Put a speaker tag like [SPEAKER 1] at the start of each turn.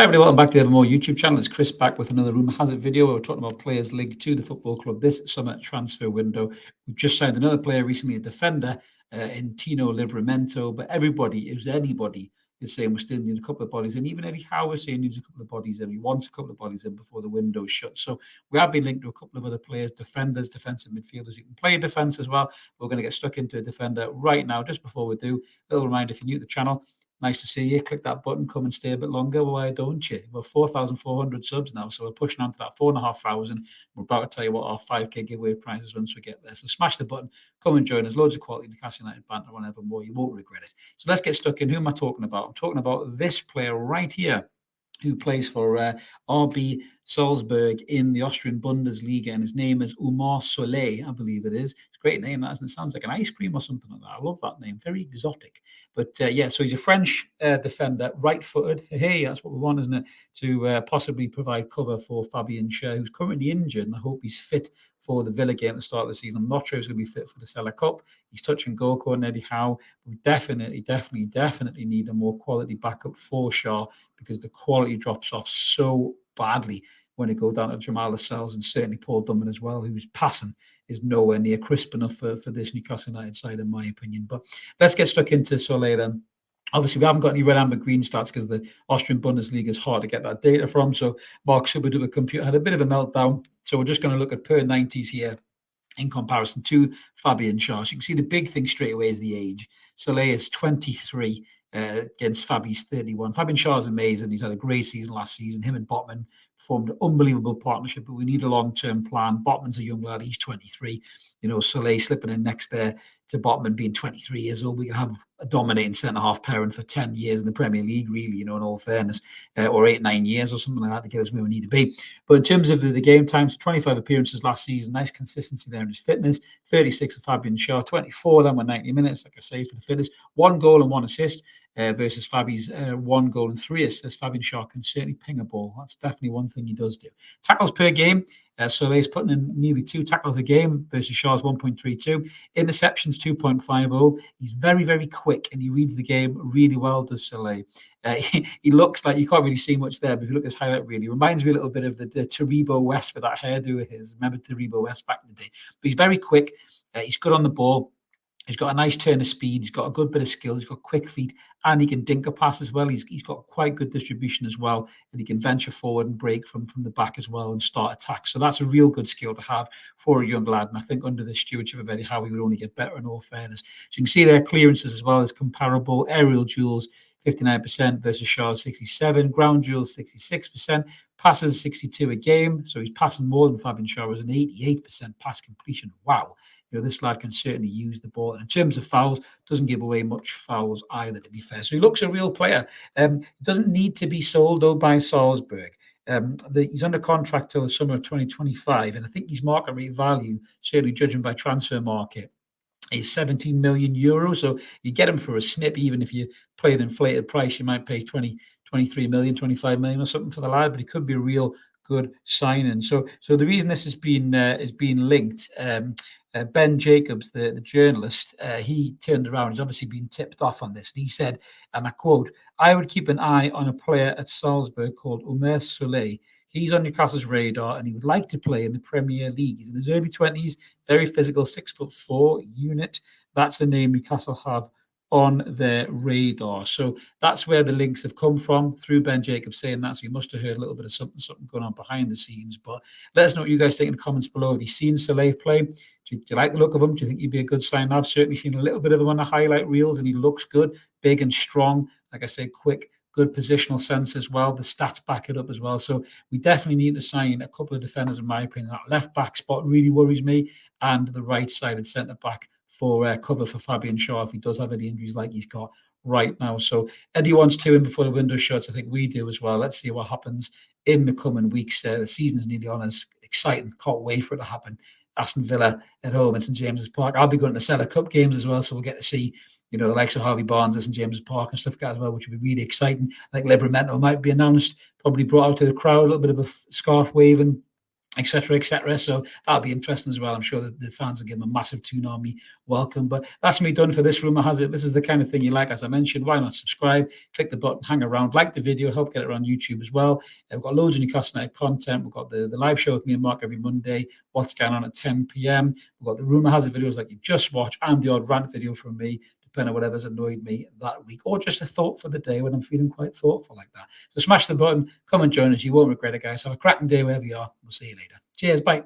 [SPEAKER 1] Hi everybody, welcome back to the Evermore YouTube channel. It's Chris back with another Rumour Has It video where we're talking about players linked to the football club this summer transfer window. We've just signed another player recently, a defender in Tino Livramento, but anybody is saying we still need a couple of bodies, and even Eddie Howe is saying he needs a couple of bodies and he wants a couple of bodies in before the window shuts. So we have been linked to a couple of other players, defenders, defensive midfielders. You can play defence as well. We're going to get stuck into a defender right now. Just before we do, a little reminder, if you're new to the channel, nice to see you. Click that button, come and stay a bit longer. Why don't you? We're 4,400 subs now, so we're pushing on to that 4,500. We're about to tell you what our 5K giveaway prize is once we get there. So smash the button, come and join us. Loads of quality Newcastle United banter on Evermore. You won't regret it. So let's get stuck in. Who am I talking about? I'm talking about this player right here, who plays for RB Salzburg in the Austrian Bundesliga, and his name is Oumar Solet, I believe it is. It's a great name, that, isn't it? Sounds like an ice cream or something like that. I love that name, very exotic. But yeah, so he's a French defender, right-footed. Hey, that's what we want, isn't it? To possibly provide cover for Fabian Schär, who's currently injured, and I hope he's fit for the Villa game at the start of the season. I'm not sure he's going to be fit for the Seller Cup. He's touch and go, according to Eddie Howe. We definitely need a more quality backup for Schär, because the quality drops off so badly when it go down to Jamal Lascelles and certainly Paul Dunman as well, whose passing is nowhere near crisp enough for this Newcastle United side, in my opinion. But let's get stuck into Solet then. Obviously, we haven't got any red, amber, green stats because the Austrian Bundesliga is hard to get that data from. So Mark Superduper Computer had a bit of a meltdown. So we're just going to look at per 90s here in comparison to Fabian Schär. So you can see the big thing straight away is the age. Solet is 23 against Fabi's 31. Fabian Schär is amazing. He's had a great season last season. Him and Botman formed an unbelievable partnership, but we need a long-term plan. Botman's a young lad. He's 23. You know, Solet slipping in next there to Botman being 23 years old. We can have a dominating centre-half pairing for 10 years in the Premier League, really, you know, in all fairness, or 8-9 years or something like that to get us where we need to be. But in terms of the game times, 25 appearances last season, nice consistency there in his fitness. 36 of Fabian Schär, 24 of them were 90 minutes, like I say, for the fitness. 1 goal and 1 assist. Versus Fabi's 1 goal and 3 assists. Fabian Schär can certainly ping a ball. That's definitely one thing he does do. Tackles per game. Soleil's putting in nearly 2 tackles a game versus Schär's 1.32. Interceptions 2.50. He's very, very quick and he reads the game really well, does Solet. He looks like, you can't really see much there, but if you look at his highlight reel, he reminds me a little bit of the Taribo West with that hairdo of his. Remember Taribo West back in the day? But he's very quick. He's good on the ball. He's got a nice turn of speed. He's got a good bit of skill. He's got quick feet, and he can dink a pass as well. He's got quite good distribution as well, and he can venture forward and break from the back as well and start attacks. So that's a real good skill to have for a young lad. And I think under the stewardship of Eddie Howe, he would only get better in all fairness. So you can see their clearances as well as comparable. Aerial duels, 59% versus Schär 67. Ground duels, 66%. Passes, 62 a game. So he's passing more than Fabian Schär as an 88% pass completion. Wow. You know, this lad can certainly use the ball. And in terms of fouls, doesn't give away much fouls either, to be fair. So he looks a real player. He doesn't need to be sold, though, by Salzburg. He's under contract till the summer of 2025. And I think his market rate value, certainly judging by transfer market, is 17 million euros. So you get him for a snip. Even if you play an inflated price, you might pay 23 million, 25 million or something for the lad, but he could be a real good signing. So the reason this has been linked, Ben Jacobs, the journalist, he turned around. He's obviously been tipped off on this. And he said, and I quote, "I would keep an eye on a player at Salzburg called Oumar Solet. He's on Newcastle's radar and he would like to play in the Premier League. He's in his early 20s, very physical, 6'4" unit. That's the name Newcastle have on their radar." So that's where the links have come from, through Ben Jacobs saying that. So you must have heard a little bit of something going on behind the scenes. But let us know what you guys think in the comments below. Have you seen Solet play? Do you like the look of him? Do you think he'd be a good sign? I've certainly seen a little bit of him on the highlight reels, and he looks good, big and strong. Like I said, quick, good positional sense as well. The stats back it up as well. So we definitely need to sign a couple of defenders, in my opinion. That left back spot really worries me, and the right-sided centre back for cover for Fabian Schär if he does have any injuries like he's got right now. So Eddie wants 2 in before the window shuts. I think we do as well. Let's see what happens in the coming weeks. The season's nearly on. It's exciting. Can't wait for it to happen. Aston Villa at home in St James's Park. I'll be going to the Seller Cup games as well, so we'll get to see, you know, the likes of Harvey Barnes at St James's Park and stuff like that as well, which would be really exciting. I think Livramento might be announced, probably brought out to the crowd, a little bit of a scarf waving etc., etc. So that'll be interesting as well. I'm sure that the fans will give him a massive Toon Army welcome. But that's me done for this Rumour Has It. This is the kind of thing you like, as I mentioned. Why not subscribe? Click the button, hang around, like the video, help get it on YouTube as well. We've got loads of Newcastle United content. We've got the live show with me and Mark every Monday. What's going on at 10 p.m. We've got the Rumour Has It videos like you just watched, and the odd rant video from me, depending on whatever's annoyed me that week, or just a thought for the day when I'm feeling quite thoughtful like that. So smash the button, come and join us. You won't regret it, guys. Have a cracking day wherever you are. We'll see you later. Cheers. Bye.